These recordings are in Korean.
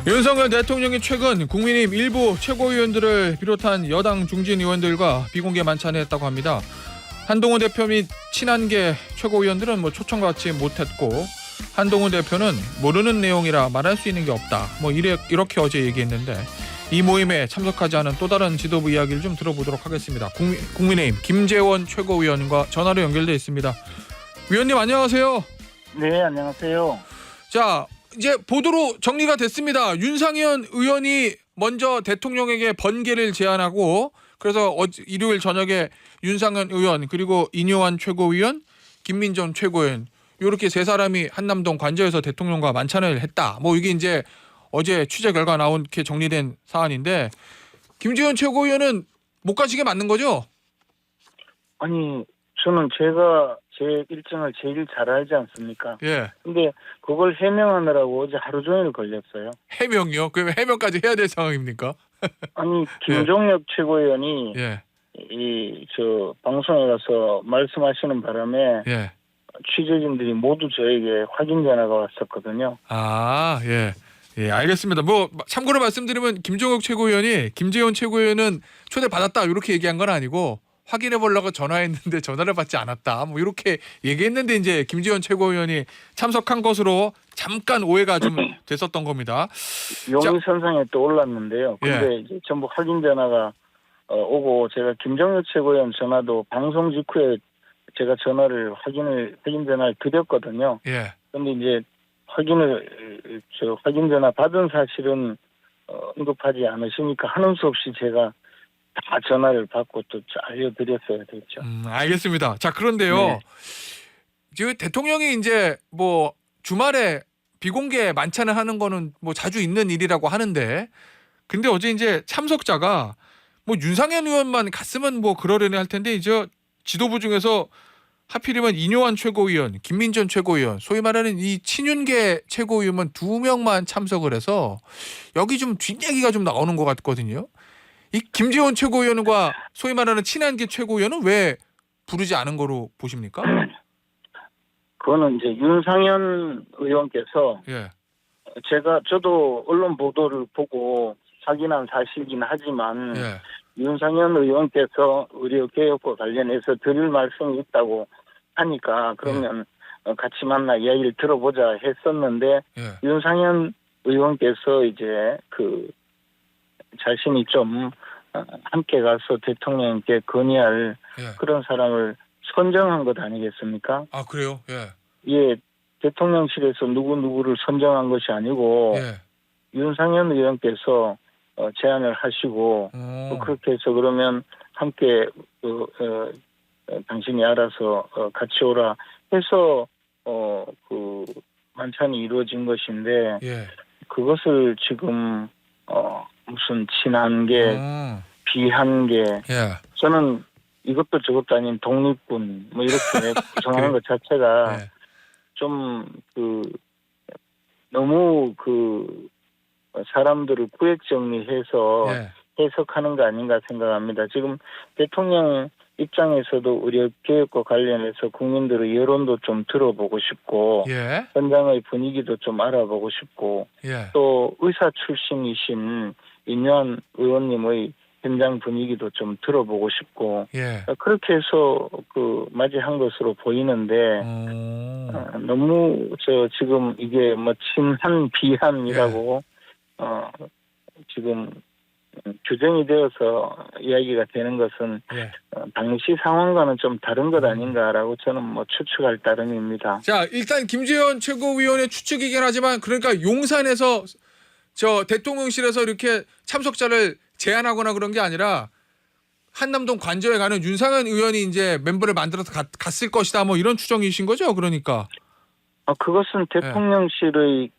윤석열 대통령이 최근 국민의힘 일부 최고위원들을 비롯한 여당 중진 의원들과 비공개 만찬을 했다고 합니다. 한동훈 대표 및 친한계 최고위원들은 초청과 같이 못했고 한동훈 대표는 모르는 내용이라 말할 수 있는 게 없다. 이렇게 어제 얘기했는데 이 모임에 참석하지 않은 또 다른 지도부 이야기를 좀 들어보도록 하겠습니다. 국민의힘 김재원 최고위원과 전화로 연결돼 있습니다. 위원님 안녕하세요. 네, 안녕하세요. 자, 이제 보도로 정리가 됐습니다. 윤상현 의원이 먼저 대통령에게 번개를 제안하고 그래서 일요일 저녁에 윤상현 의원 그리고 인효한 최고위원, 김민정 최고위원 이렇게 세 사람이 한남동 관저에서 대통령과 만찬을 했다. 이게 이제 어제 취재 결과 나온 게 정리된 사안인데 김재원 최고위원은 못 가시게 맞는 거죠? 아니, 저는 제가 제 일정을 제일 잘 알지 않습니까? 예. 근데 그걸 해명하느라고 어제 하루 종일 걸렸어요. 해명이요? 그러면 해명까지 해야 될 상황입니까? 아니, 김종혁 최고위원이 예. 방송에 가서 말씀하시는 바람에 예. 취재진들이 모두 저에게 확인 전화가 왔었거든요. 아, 예. 예, 알겠습니다. 참고로 말씀드리면 김종혁 최고위원이 김재원 최고위원은 초대 받았다 이렇게 얘기한 건 아니고 확인해 보려고 전화했는데 전화를 받지 않았다. 이렇게 얘기했는데 이제 김재원 최고위원이 참석한 것으로 잠깐 오해가 좀 됐었던 겁니다. 용의선상에 또 올랐는데요. 근데 이제 전부 확인 전화가 오고 제가 김종혁 최고위원 전화도 방송 직후에 제가 확인 전화를 드렸거든요. 예. 근데 이제 확인 전화 받은 사실은 언급하지 않으시니까 하는 수 없이 제가 다 전화를 받고 또 알려드렸어야 됐죠. 알겠습니다. 자, 그런데요. 네. 지금 대통령이 이제 주말에 비공개 만찬을 하는 거는 자주 있는 일이라고 하는데 근데 어제 이제 참석자가 윤상현 의원만 갔으면 그러려니 할 텐데 이제 지도부 중에서 하필이면 인효한 최고위원, 김민전 최고위원, 소위 말하는 이 친윤계 최고위원만 2명만 참석을 해서 여기 좀 뒷얘기가 좀 나오는 것 같거든요. 이 김재원 최고위원과 소위 말하는 친한계 최고위원은 왜 부르지 않은 거로 보십니까? 그거는 이제 윤상현 의원께서 예. 저도 언론 보도를 보고 확인한 사실이긴 하지만 예. 윤상현 의원께서 의료개혁과 관련해서 드릴 말씀이 있다고 하니까 그러면 같이 만나 이야기를 들어보자 했었는데 윤상현 의원께서 이제 자신이 좀 함께 가서 대통령께 건의할 그런 사람을 선정한 것 아니겠습니까? 아, 그래요? 예. 예, 대통령실에서 누구를 선정한 것이 아니고 윤상현 의원께서 제안을 하시고 그렇게 해서 그러면 함께 당신이 알아서 같이 오라 해서 만찬이 이루어진 것인데 그것을 지금 무슨 친한계, 비한계 저는 이것도 저것도 아닌 독립군 이렇게 구성하는 것 자체가 좀 너무 사람들을 구획 정리해서 해석하는 거 아닌가 생각합니다. 지금 대통령 입장에서도 의료개혁과 관련해서 국민들의 여론도 좀 들어보고 싶고 현장의 분위기도 좀 알아보고 싶고 또 의사 출신이신 인효한 의원님의 현장 분위기도 좀 들어보고 싶고 그렇게 해서 맞이한 것으로 보이는데 너무 지금 이게 친한 비한이라고 지금 규정이 되어서 이야기가 되는 것은 당시 상황과는 좀 다른 것 아닌가라고 저는 추측할 따름입니다. 자, 일단 김재원 최고위원의 추측이긴 하지만 그러니까 용산에서 대통령실에서 이렇게 참석자를 제안하거나 그런 게 아니라 한남동 관저에 가는 윤상현 의원이 이제 멤버를 만들어서 갔을 것이다 이런 추정이신 거죠? 그러니까. 그것은 대통령실의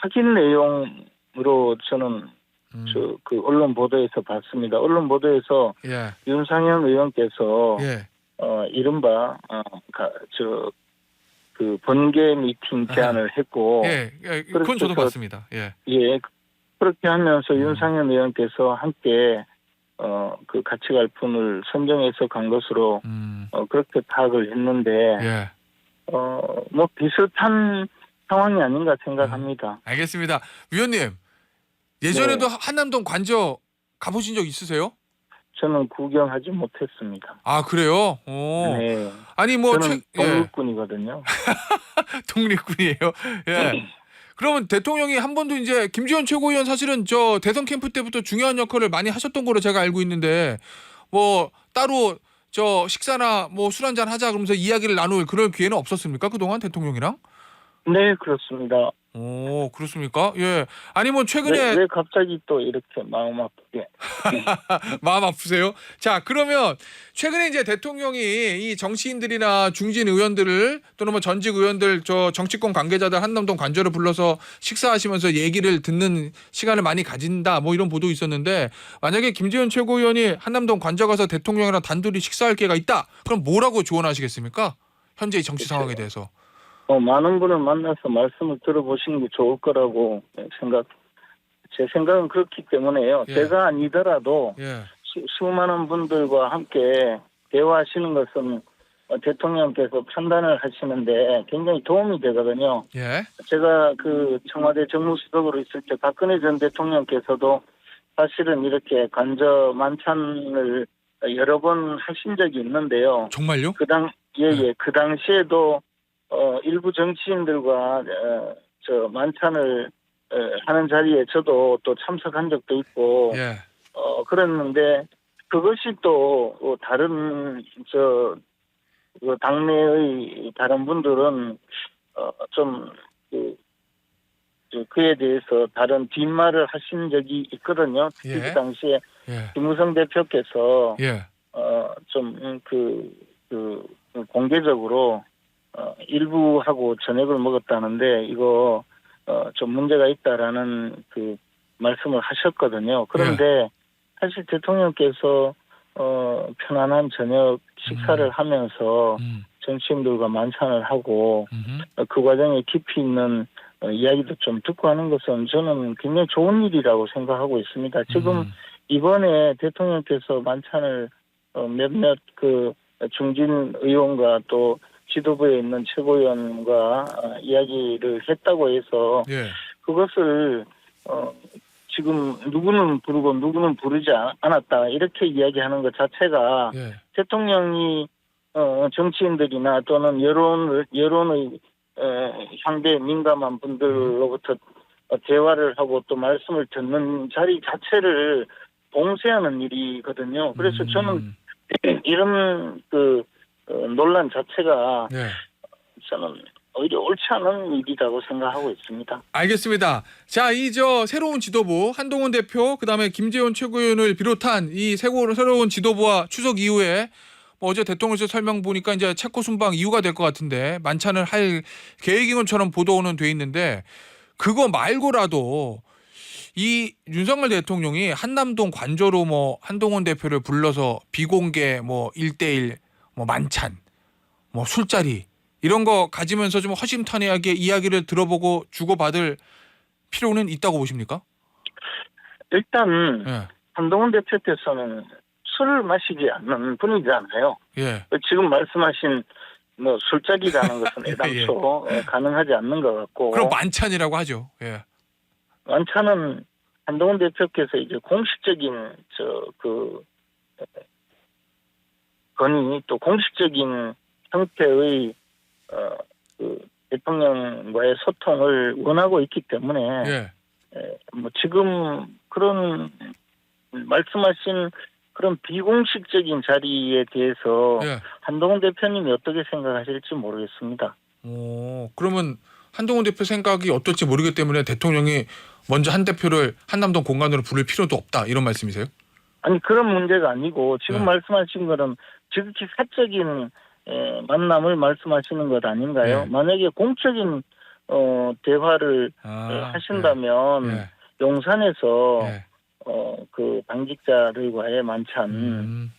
확인 내용으로 저는 언론 보도에서 봤습니다. 언론 보도에서 윤상현 의원께서 이른바 번개 미팅 제안을 했고 그건 저도 봤습니다. 그렇게 하면서 윤상현 의원께서 함께 같이 갈 분을 선정해서 간 것으로 그렇게 파악을 했는데 비슷한 상황이 아닌가 생각합니다. 알겠습니다. 위원님, 예전에도 한남동 관저 가보신 적 있으세요? 저는 구경하지 못했습니다. 아, 그래요? 오. 네. 아니 뭐 저는 예. 독립군이거든요. 독립군이에요. 예. 그러면 대통령이 한 번도 이제 김지원 최고위원 사실은 저 대선 캠프 때부터 중요한 역할을 많이 하셨던 거로 제가 알고 있는데 뭐 따로 저 식사나 뭐 술 한잔 하자 그러면서 이야기를 나눌 그럴 기회는 없었습니까? 그동안 대통령이랑? 네, 그렇습니다. 오, 그렇습니까? 예. 아니 뭐 최근에 왜 갑자기 또 이렇게 마음 아프게? 마음 아프세요? 자, 그러면 최근에 이제 대통령이 이 정치인들이나 중진 의원들을 또는 뭐 전직 의원들 저 정치권 관계자들 한남동 관저를 불러서 식사하시면서 얘기를 듣는 시간을 많이 가진다 뭐 이런 보도 있었는데 만약에 김재현 최고위원이 한남동 관저 가서 대통령이랑 단둘이 식사할 기회가 있다. 그럼 뭐라고 조언하시겠습니까? 현재 이 정치 상황에 대해서. 많은 분을 만나서 말씀을 들어보시는 게 좋을 거라고 제 생각은 그렇기 때문에요. 예. 제가 아니더라도 예. 수많은 분들과 함께 대화하시는 것은 대통령께서 판단을 하시는데 굉장히 도움이 되거든요. 예. 제가 그 청와대 정무수석으로 있을 때 박근혜 전 대통령께서도 사실은 이렇게 관저 만찬을 여러 번 하신 적이 있는데요. 정말요? 그 당시에도 일부 정치인들과 저 만찬을 하는 자리에 저도 또 참석한 적도 있고 예. 그랬는데 그것이 또 다른 그 당내의 다른 분들은 그에 대해서 다른 뒷말을 하신 적이 있거든요. 특히 예. 그 당시에 예. 김무성 대표께서 예. 공개적으로 일부하고 저녁을 먹었다는데 이거 좀 문제가 있다라는 그 말씀을 하셨거든요. 그런데 사실 대통령께서 편안한 저녁 식사를 하면서 정치인들과 만찬을 하고 그 과정에 깊이 있는 이야기도 좀 듣고 하는 것은 저는 굉장히 좋은 일이라고 생각하고 있습니다. 지금 이번에 대통령께서 만찬을 몇몇 그 중진 의원과 또 지도부에 있는 최고위원과 이야기를 했다고 해서 예. 그것을 지금 누구는 부르고 누구는 부르지 않았다 이렇게 이야기하는 것 자체가 예. 대통령이 정치인들이나 또는 여론의 상대에 민감한 분들로부터 대화를 하고 또 말씀을 듣는 자리 자체를 봉쇄하는 일이거든요. 그래서 저는 이런 논란 자체가 예. 저는 오히려 옳지 않은 일이라고 생각하고 있습니다. 알겠습니다. 자, 새로운 지도부 한동훈 대표 그다음에 김재원 최고위원을 비롯한 이 새로운 지도부와 추석 이후에 뭐 어제 대통령실 설명 보니까 이제 체코 순방 이유가 될 것 같은데 만찬을 할 계획인 것처럼 보도는 돼 있는데 그거 말고라도 이 윤석열 대통령이 한남동 관저로 뭐 한동훈 대표를 불러서 비공개 뭐 1대1 뭐 만찬 뭐 술자리 이런 거 가지면서 좀 허심탄회하게 이야기를 들어보고 주고받을 필요는 있다고 보십니까? 일단 예. 한동훈 대표께서는 술을 마시지 않는 분이잖아요. 예. 지금 말씀하신 뭐 술자리라는 것은 애당초 가능하지 않는 것 같고. 그럼 만찬이라고 하죠. 예. 만찬은 한동훈 대표께서 이제 공식적인 건의 또 공식적인 형태의 대통령과의 소통을 원하고 있기 때문에 예. 뭐 지금 그런 말씀하신 그런 비공식적인 자리에 대해서 예. 한동훈 대표님이 어떻게 생각하실지 모르겠습니다. 그러면 한동훈 대표 생각이 어떨지 모르기 때문에 대통령이 먼저 한 대표를 한남동 공간으로 부를 필요도 없다 이런 말씀이세요? 아니 그런 문제가 아니고 지금 말씀하신 거는 지극히 사적인 만남을 말씀하시는 것 아닌가요? 만약에 공적인 대화를 하신다면 용산에서 그 당직자들과의 만찬,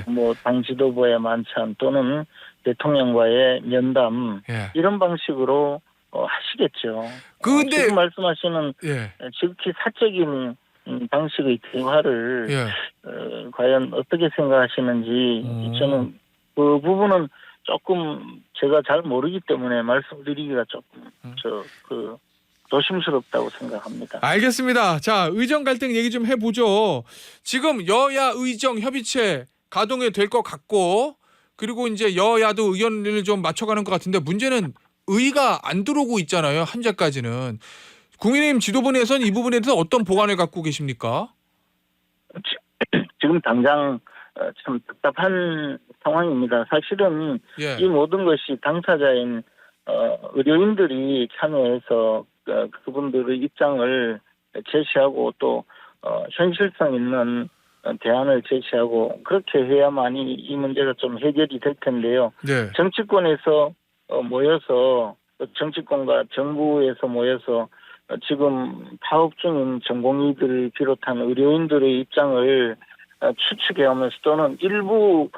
뭐 당 지도부의 만찬 또는 대통령과의 면담 이런 방식으로 하시겠죠. 근데 지금 말씀하시는 지극히 사적인 방식의 대화를 과연 어떻게 생각하시는지 저는 그 부분은 조금 제가 잘 모르기 때문에 말씀드리기가 조금 조심스럽다고 생각합니다. 알겠습니다. 자, 의정 갈등 얘기 좀 해보죠. 지금 여야 의정 협의체 가동이 될 것 같고, 그리고 이제 여야도 의견을 좀 맞춰가는 것 같은데 문제는 의가 안 들어오고 있잖아요. 현재까지는. 국민의힘 지도부 내에서는 이 부분에 대해서 어떤 보관을 갖고 계십니까? 지금 당장 참 답답한 상황입니다. 사실은 예. 이 모든 것이 당사자인 의료인들이 참여해서 그분들의 입장을 제시하고 또 현실성 있는 대안을 제시하고 그렇게 해야만이 이 문제가 좀 해결이 될 텐데요. 네. 정치권에서 모여서 정치권과 정부에서 모여서 지금 파업 중인 전공의들을 비롯한 의료인들의 입장을 추측해오면서 또는 일부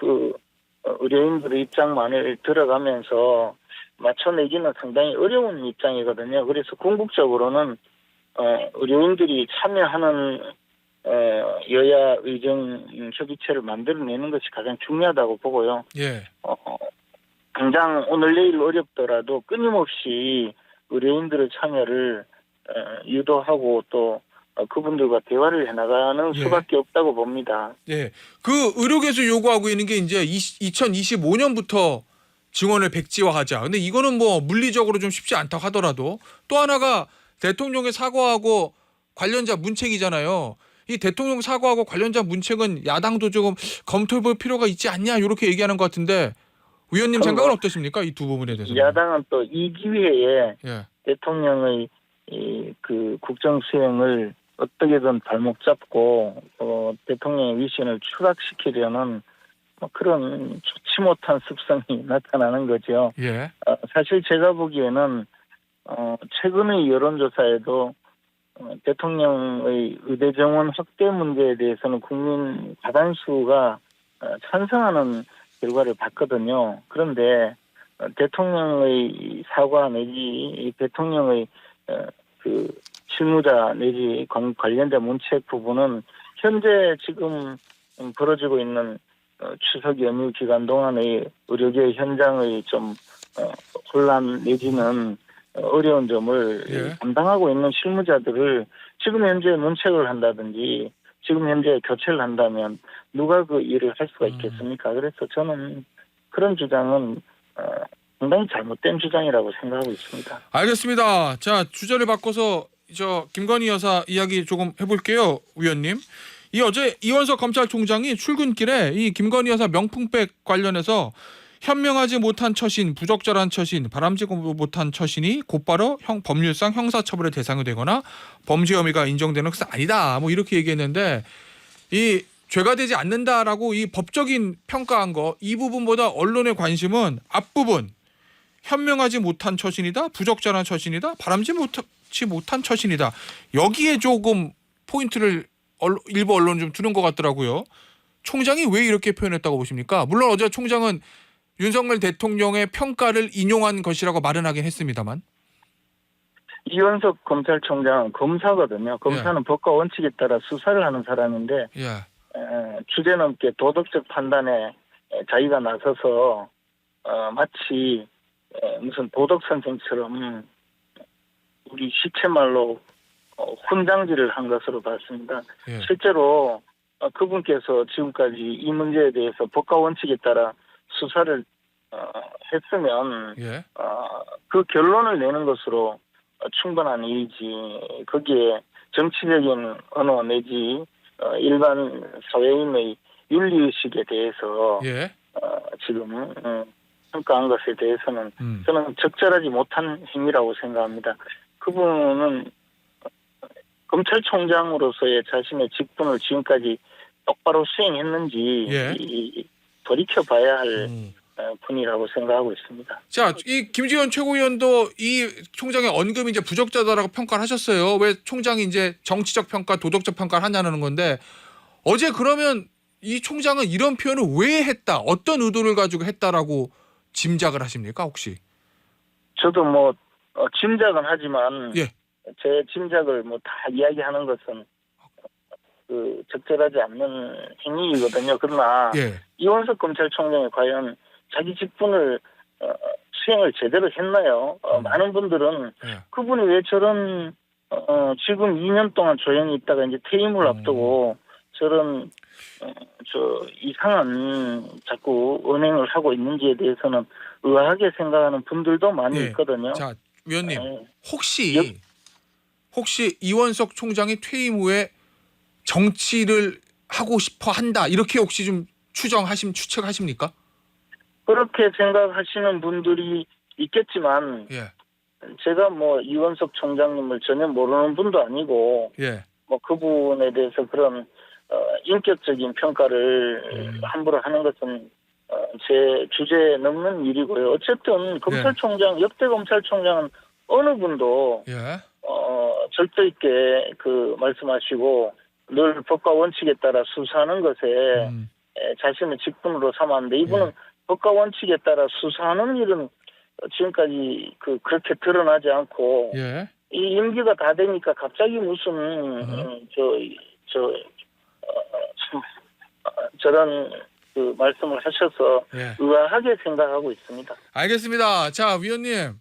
의료인들의 입장만을 들어가면서 맞춰내기는 상당히 어려운 입장이거든요. 그래서 궁극적으로는 의료인들이 참여하는 여야 의정 협의체를 만들어내는 것이 가장 중요하다고 보고요. 예. 당장 오늘 내일 어렵더라도 끊임없이 의료인들의 참여를 유도하고 또 그분들과 대화를 해나가는 예. 수밖에 없다고 봅니다. 예. 그 의료계에서 요구하고 있는 게 이제 2025년부터 증원을 백지화하자. 근데 이거는 뭐 물리적으로 좀 쉽지 않다고 하더라도 또 하나가 대통령의 사과하고 관련자 문책이잖아요. 이 대통령 사과하고 관련자 문책은 야당도 조금 검토해볼 필요가 있지 않냐 이렇게 얘기하는 것 같은데 의원님 생각은 어떠십니까? 이 두 부분에 대해서. 야당은 또 이 기회에 예. 대통령의 그 국정 수행을 어떻게든 발목 잡고 대통령의 위신을 추락시키려는 그런 좋지 못한 습성이 나타나는 거죠. 예. 사실 제가 보기에는 최근의 여론조사에도 대통령의 의대 정원 확대 문제에 대해서는 국민 과반수가 찬성하는 결과를 봤거든요. 그런데 대통령의 사과 내지 대통령의 그 실무자 내지 관련자 문책 부분은 현재 지금 벌어지고 있는 추석 연휴 기간 동안의 의료계 현장의 좀 혼란 내지는 어려운 점을 예. 담당하고 있는 실무자들을 지금 현재 문책을 한다든지 지금 현재 교체를 한다면 누가 그 일을 할 수가 있겠습니까? 그래서 저는 그런 주장은 상당히 잘못된 주장이라고 생각하고 있습니다. 알겠습니다. 자, 주제를 바꿔서 김건희 여사 이야기 조금 해볼게요, 위원님. 이 어제 이원석 검찰총장이 출근길에 이 김건희 여사 명품백 관련해서 현명하지 못한 처신, 부적절한 처신, 바람직지 못한 처신이 곧바로 법률상 형사처벌의 대상이 되거나 범죄 혐의가 인정되는 것은 아니다. 뭐 이렇게 얘기했는데 이 죄가 되지 않는다라고 이 법적인 평가한 거 이 부분보다 언론의 관심은 앞부분 현명하지 못한 처신이다, 부적절한 처신이다, 바람직지 못한 처신이다. 여기에 조금 포인트를 일부 언론 좀 두는 것 같더라고요. 총장이 왜 이렇게 표현했다고 보십니까? 물론 어제 총장은 윤석열 대통령의 평가를 인용한 것이라고 말은 하긴 했습니다만. 이원석 검찰총장은 검사거든요. 검사는 법과 원칙에 따라 수사를 하는 사람인데 예. 주제넘게 도덕적 판단에 자기가 나서서 마치 무슨 도덕 선생처럼 우리 시체말로 훈장질을 한 것으로 봤습니다. 예. 실제로 그분께서 지금까지 이 문제에 대해서 법과 원칙에 따라 수사를 했으면 예. 그 결론을 내는 것으로 충분한 일이지 거기에 정치적인 언어 내지 일반 사회인의 윤리의식에 대해서 예. 지금 평가한 것에 대해서는 저는 적절하지 못한 행위라고 생각합니다. 그분은 검찰총장으로서의 자신의 직분을 지금까지 똑바로 수행했는지 예. 돌이켜봐야 할 분이라고 생각하고 있습니다. 자, 이 김지현 최고위원도 이 총장의 언급이 이제 부적절하다고 평가를 하셨어요. 왜 총장이 이제 정치적 평가, 도덕적 평가를 하냐는 건데 어제 그러면 이 총장은 이런 표현을 왜 했다, 어떤 의도를 가지고 했다라고 짐작을 하십니까, 혹시? 저도 뭐 짐작은 하지만 예. 제 짐작을 뭐 다 이야기하는 것은 적절하지 않는 행위이거든요. 그러나 예. 이원석 검찰총장이 과연 자기 직분을 수행을 제대로 했나요? 많은 분들은 예. 그분이 왜 저런 지금 2년 동안 조용히 있다가 이제 퇴임을 앞두고 저런 이상한 자꾸 언행을 하고 있는지에 대해서는 의아하게 생각하는 분들도 많이 예. 있거든요. 자, 위원님 예. 혹시 이원석 총장이 퇴임 후에 정치를 하고 싶어 한다 이렇게 혹시 좀 추측하십니까? 그렇게 생각하시는 분들이 있겠지만 예. 제가 뭐 이원석 총장님을 전혀 모르는 분도 아니고 예. 뭐 그분에 대해서 그런 인격적인 평가를 함부로 하는 것은 제 주제에 넘는 일이고요. 어쨌든 검찰총장 역대 검찰총장은 어느 분도 예. 절도 있게 말씀하시고 늘 법과 원칙에 따라 수사하는 것에 자신의 직분으로 삼았는데 이분은 법과 원칙에 따라 수사하는 일은 지금까지 그렇게 드러나지 않고 예. 이 임기가 다 되니까 갑자기 무슨 저런 말씀을 하셔서 예. 의아하게 생각하고 있습니다. 알겠습니다. 자, 위원님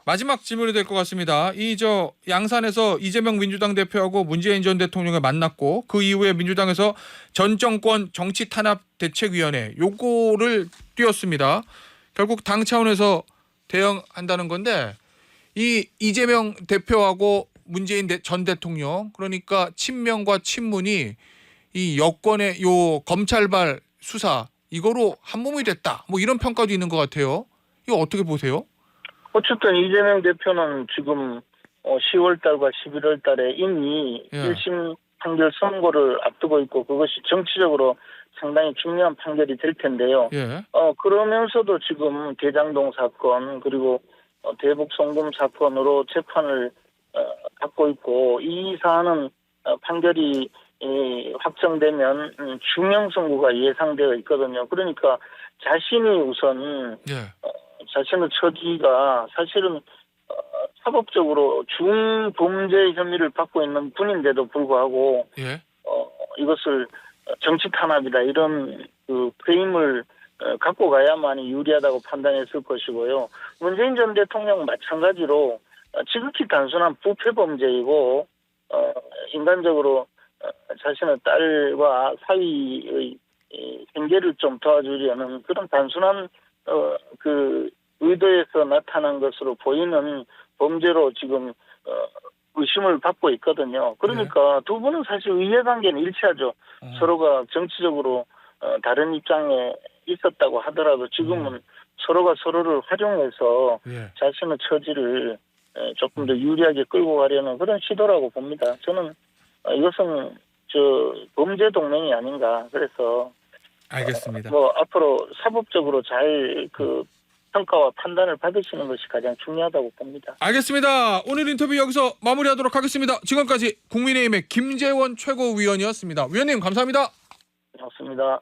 마지막 질문이 될 것 같습니다. 양산에서 이재명 민주당 대표하고 문재인 전 대통령을 만났고 그 이후에 민주당에서 전 정권 정치 탄압 대책위원회 요거를 띄웠습니다. 결국 당 차원에서 대응한다는 건데 이 이재명 대표하고 문재인 전 대통령 그러니까 친명과 친문이 이 여권의 요 검찰발 수사 이거로 한몸이 됐다. 뭐 이런 평가도 있는 것 같아요. 이거 어떻게 보세요? 어쨌든 이재명 대표는 지금 10월 달과 11월 달에 이미 예. 1심 판결 선고를 앞두고 있고 그것이 정치적으로 상당히 중요한 판결이 될 텐데요. 예. 그러면서도 지금 대장동 사건 그리고 대북 송금 사건으로 재판을 받고 있고 이 사안은 판결이 확정되면 중형 선고가 예상되어 있거든요. 그러니까 자신이 우선 예. 자신의 처지가 사실은 사법적으로 중범죄 혐의를 받고 있는 분인데도 불구하고 예. 이것을 정치 탄압이다 이런 프레임을 갖고 가야만이 유리하다고 판단했을 것이고요. 문재인 전 대통령 마찬가지로 지극히 단순한 부패 범죄이고 인간적으로 자신의 딸과 사위의 생계를 좀 도와주려는 그런 단순한 의도에서 나타난 것으로 보이는 범죄로 지금 의심을 받고 있거든요. 그러니까 두 분은 사실 이해관계는 일치하죠. 서로가 정치적으로 다른 입장에 있었다고 하더라도 지금은 서로가 서로를 활용해서 자신의 처지를 조금 더 유리하게 끌고 가려는 그런 시도라고 봅니다. 저는 이것은 범죄 동맹이 아닌가. 그래서 알겠습니다. 앞으로 사법적으로 잘 평가와 판단을 받으시는 것이 가장 중요하다고 봅니다. 알겠습니다. 오늘 인터뷰 여기서 마무리하도록 하겠습니다. 지금까지 국민의힘의 김재원 최고위원이었습니다. 위원님 감사합니다. 고맙습니다.